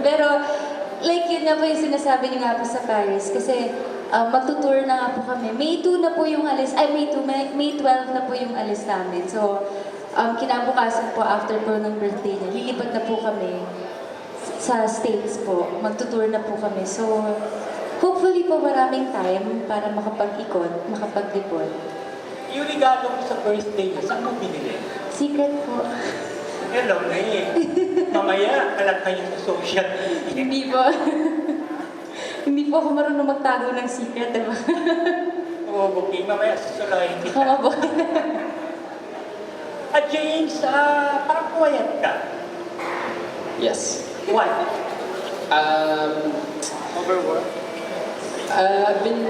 Pero, like yun nga po yung sinasabi niyo nga po sa Paris. Kasi, magtutour na nga po kami. May 2 na po yung alis, May 12 na po yung alis namin. So, kinabukasan po, after po ng birthday niya, lilipat na po kami sa States po. Magtutour na po kami. So, hopefully po maraming time para makapag-ikot, makapag-depot. Yung regalo mo sa birthday niya, saan mo binili? Secret po. Hello na eh. Mamaya, alam kayo sa social media. Hindi po. Hindi po ako marunong magtago ng secret, diba? Oo, okay. Mamaya susulayin kita. Kama po. James, parang pumayat ka. Yes. Why? Overwork? I've been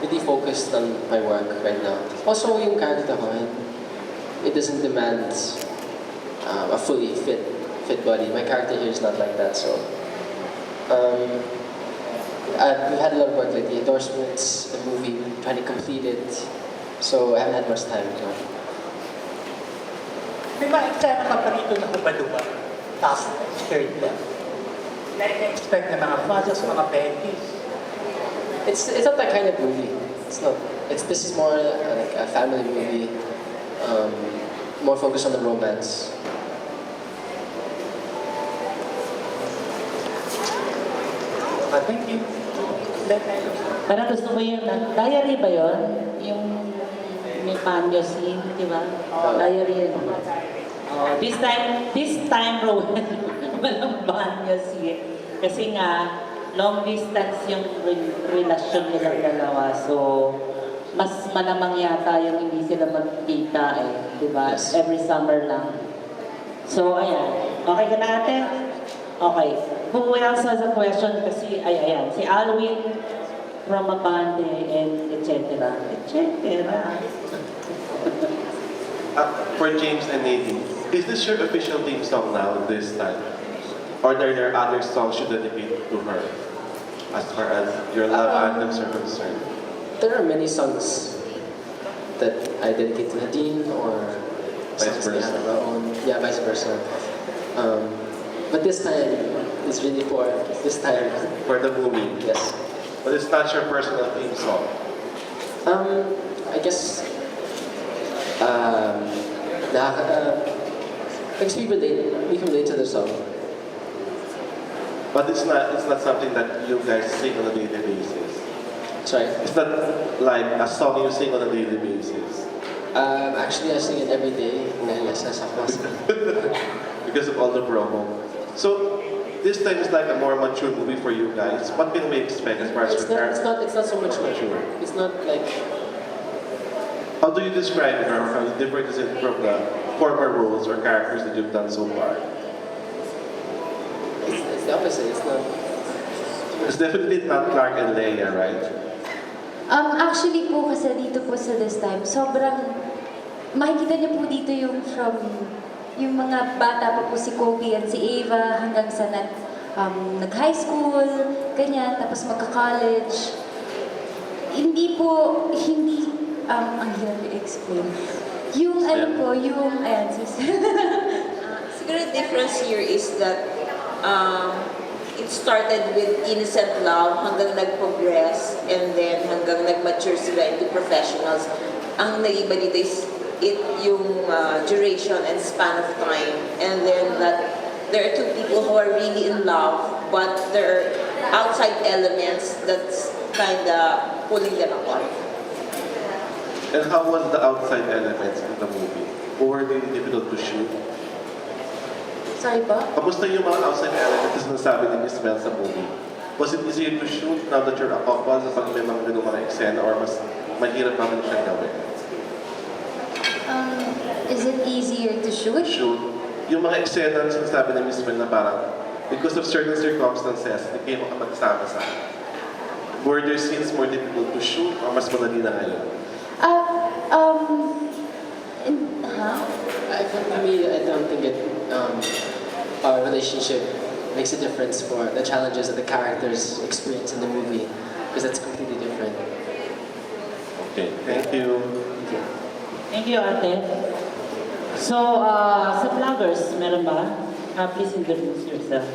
really focused on my work right now. Also, yung character ko, it doesn't demand a fully fit body. My character here is not like that, so we've had a lot of work lately, endorsements, the movie, trying to complete it, so I haven't had much time. So. May ma-eksena ka pa rito na huba-duba. Tapos, skirt lang. Na-expect na mga fuzz, mga panties. It's not that kind of movie. It's not. This is more like a family movie, more focused on the romance. Thank you. Parang gusto mo yung, diary ba yun? Yung may panyo scene, di ba? Diary yun. Oh, this time, Rowan, walang banyo scene. Kasi nga, long distance yung relasyon nilang dalawa. So, mas malamang yata yung hindi sila magkita eh. Di ba? Yes. Every summer lang. So, ayan. Okay ka na ate? Okay. Who else has a question? Kasi, ayan. Si Alwin from Abante and etc. For James and Nadine, is this your official theme song now this time? Or are there other songs you dedicate to her as far as your love anthems are concerned? There are many songs that I dedicate to Nadine or Vice songs versa. they have our own. Yeah, vice versa. But this time, it's really for this time. For the movie? Yes. But it's not your personal theme song? I guess, because we can relate to the song. But it's not something that you guys sing on a daily basis. Sorry. It's not like a song you sing on a daily basis. Actually, I sing it every day. Because of all the promo. So, this time is like a more mature movie for you guys. What can we expect as far as It's your not. It's not so much mature. It's not like. How do you describe her? How different is it from the former roles or characters that you've done so far? It's the opposite. It's not. It's definitely not Clark and Leia, right? Actually po, kasi dito po sa this time, sobrang, makikita niyo po dito yung from, yung mga bata pa po si Kobe at si Ava hanggang sa nag-high school, ganyan, tapos magka-college. Hindi, ang hirap i-explain. Yung ano po, yung, ayan, Siguro the difference here is that it started with innocent love hanggang nag-progress and then hanggang nag-mature sila into professionals. Ang naiba dito is yung duration and span of time, and then that there are two people who are really in love but there are outside elements that's kinda pulling them apart. And how was the outside elements in the movie? Or were they difficult to shoot? sorry po? Kamusta yung mga outside elements na sabi ni Miss Mel sa movie? Was it easier to shoot now that you're a couple na pag may mga ganung mga eksena or mas mahirap naman siya gawin? Is it easier to shoot? Shoot. Yung mga eksena na sinasabi ni Miss Mel na parang because of certain circumstances, hindi kayo makapagsama sa were there scenes more difficult to shoot or mas madali na ngayon? For me, I don't think our relationship makes a difference for the challenges that the characters experience in the movie, because that's completely different. Okay, thank you. Thank you, ate. So, sa vloggers, meron ba? Please introduce yourself.